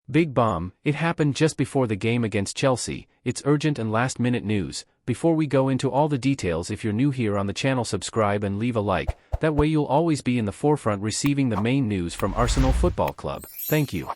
Big bomb, it happened just before the game against Chelsea. It's urgent and last-minute news. Before we go into all the details, if you're new here on the channel, subscribe and leave a like, that way you'll always be in the forefront receiving the main news from Arsenal Football Club. Thank you.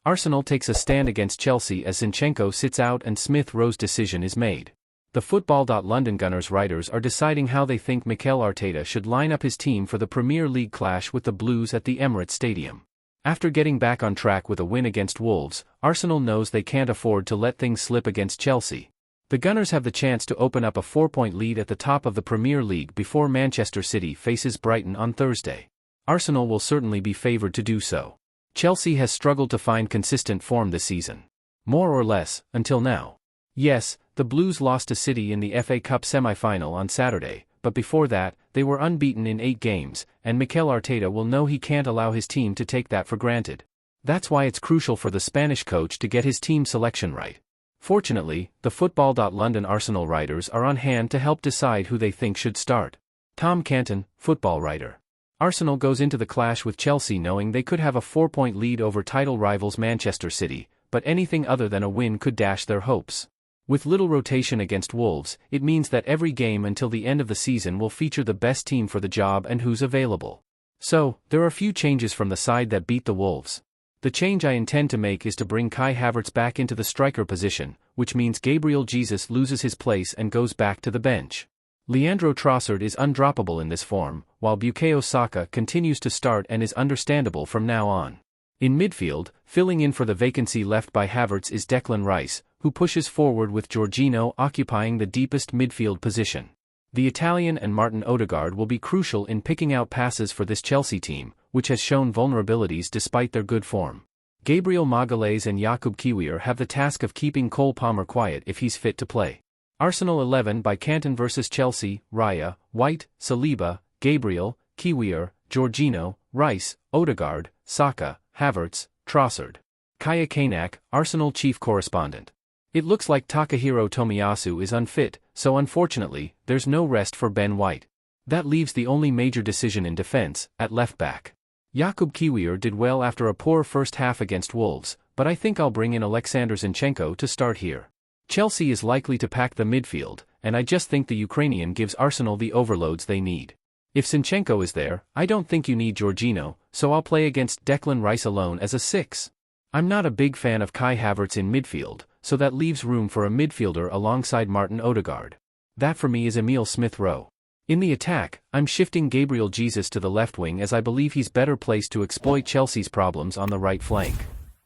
Arsenal takes a stand against Chelsea as Zinchenko sits out and Smith Rowe's decision is made. The Football.London Gunners writers are deciding how they think Mikel Arteta should line up his team for the Premier League clash with the Blues at the Emirates Stadium. After getting back on track with a win against Wolves, Arsenal knows they can't afford to let things slip against Chelsea. The Gunners have the chance to open up a 4-point lead at the top of the Premier League before Manchester City faces Brighton on Thursday. Arsenal will certainly be favoured to do so. Chelsea has struggled to find consistent form this season. More or less, until now. Yes, the Blues lost to City in the FA Cup semi-final on Saturday, but before that, they were unbeaten in 8 games, and Mikel Arteta will know he can't allow his team to take that for granted. That's why it's crucial for the Spanish coach to get his team selection right. Fortunately, the Football.London Arsenal writers are on hand to help decide who they think should start. Tom Canton, football writer. Arsenal goes into the clash with Chelsea knowing they could have a 4-point lead over title rivals Manchester City, but anything other than a win could dash their hopes. With little rotation against Wolves, it means that every game until the end of the season will feature the best team for the job and who's available. So, there are few changes from the side that beat the Wolves. The change I intend to make is to bring Kai Havertz back into the striker position, which means Gabriel Jesus loses his place and goes back to the bench. Leandro Trossard is undroppable in this form, while Bukayo Saka continues to start and is understandable from now on. In midfield, filling in for the vacancy left by Havertz is Declan Rice, who pushes forward with Jorginho occupying the deepest midfield position. The Italian and Martin Odegaard will be crucial in picking out passes for this Chelsea team, which has shown vulnerabilities despite their good form. Gabriel Magalhaes and Jakub Kiwior have the task of keeping Cole Palmer quiet if he's fit to play. Arsenal 11 by Canton vs Chelsea: Raya, White, Saliba, Gabriel, Kiwior, Jorginho, Rice, Odegaard, Saka, Havertz, Trossard. Kaya Kanak, Arsenal chief correspondent. It looks like Takahiro Tomiyasu is unfit, so unfortunately, there's no rest for Ben White. That leaves the only major decision in defense, at left back. Jakub Kiwior did well after a poor first half against Wolves, but I think I'll bring in Alexander Zinchenko to start here. Chelsea is likely to pack the midfield, and I just think the Ukrainian gives Arsenal the overloads they need. If Zinchenko is there, I don't think you need Jorginho, so I'll play against Declan Rice alone as a 6. I'm not a big fan of Kai Havertz in midfield, so that leaves room for a midfielder alongside Martin Odegaard. That for me is Emile Smith Rowe. In the attack, I'm shifting Gabriel Jesus to the left wing as I believe he's better placed to exploit Chelsea's problems on the right flank.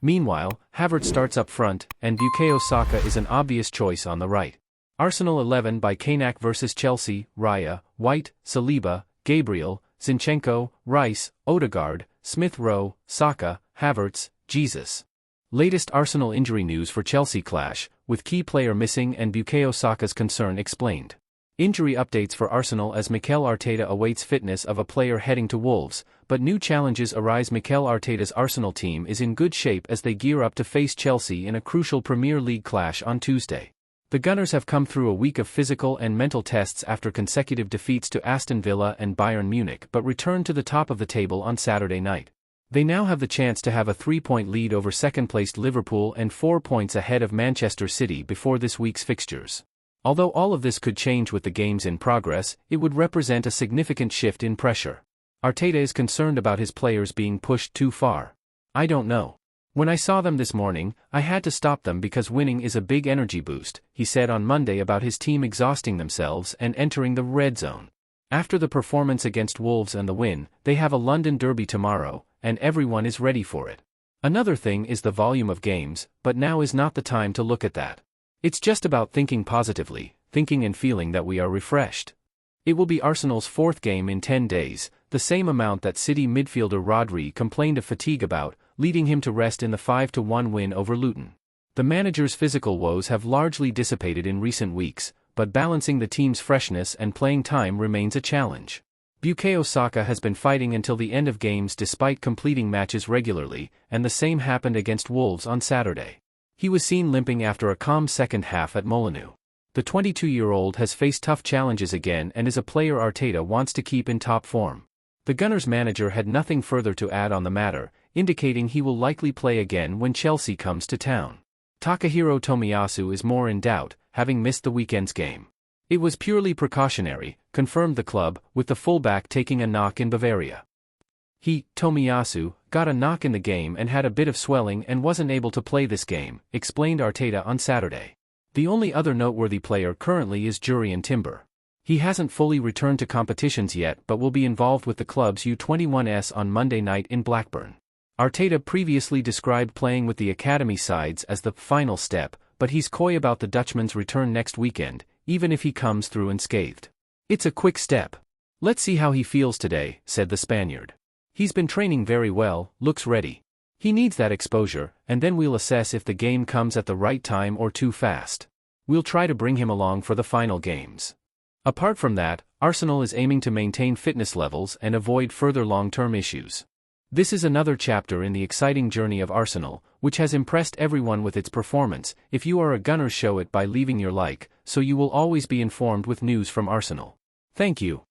Meanwhile, Havertz starts up front, and Bukayo Saka is an obvious choice on the right. Arsenal 11 by Kanak vs Chelsea: Raya, White, Saliba, Gabriel, Zinchenko, Rice, Odegaard, Smith Rowe, Saka, Havertz, Jesus. Latest Arsenal injury news for Chelsea clash, with key player missing and Bukayo Saka's concern explained. Injury updates for Arsenal as Mikel Arteta awaits fitness of a player heading to Wolves, but new challenges arise. Mikel Arteta's Arsenal team is in good shape as they gear up to face Chelsea in a crucial Premier League clash on Tuesday. The Gunners have come through a week of physical and mental tests after consecutive defeats to Aston Villa and Bayern Munich but returned to the top of the table on Saturday night. They now have the chance to have a 3-point lead over second-placed Liverpool and 4 points ahead of Manchester City before this week's fixtures. Although all of this could change with the games in progress, it would represent a significant shift in pressure. Arteta is concerned about his players being pushed too far. I don't know. When I saw them this morning, I had to stop them because winning is a big energy boost, he said on Monday about his team exhausting themselves and entering the red zone. After the performance against Wolves and the win, they have a London derby tomorrow, and everyone is ready for it. Another thing is the volume of games, but now is not the time to look at that. It's just about thinking positively, thinking and feeling that we are refreshed. It will be Arsenal's 4th game in 10 days, the same amount that City midfielder Rodri complained of fatigue about, leading him to rest in the 5-1 win over Luton. The manager's physical woes have largely dissipated in recent weeks, but balancing the team's freshness and playing time remains a challenge. Bukayo Saka has been fighting until the end of games despite completing matches regularly, and the same happened against Wolves on Saturday. He was seen limping after a calm second half at Molineux. The 22-year-old has faced tough challenges again and is a player Arteta wants to keep in top form. The Gunners manager had nothing further to add on the matter, indicating he will likely play again when Chelsea comes to town. Takahiro Tomiyasu is more in doubt, having missed the weekend's game. It was purely precautionary, confirmed the club, with the fullback taking a knock in Bavaria. Tomiyasu, got a knock in the game and had a bit of swelling and wasn't able to play this game, explained Arteta on Saturday. The only other noteworthy player currently is Jurrien Timber. He hasn't fully returned to competitions yet but will be involved with the club's U21s on Monday night in Blackburn. Arteta previously described playing with the academy sides as the final step, but he's coy about the Dutchman's return next weekend, even if he comes through unscathed. It's a quick step. Let's see how he feels today, said the Spaniard. He's been training very well, looks ready. He needs that exposure, and then we'll assess if the game comes at the right time or too fast. We'll try to bring him along for the final games. Apart from that, Arsenal is aiming to maintain fitness levels and avoid further long-term issues. This is another chapter in the exciting journey of Arsenal, which has impressed everyone with its performance. If you are a Gunner, show it by leaving your like, so you will always be informed with news from Arsenal. Thank you.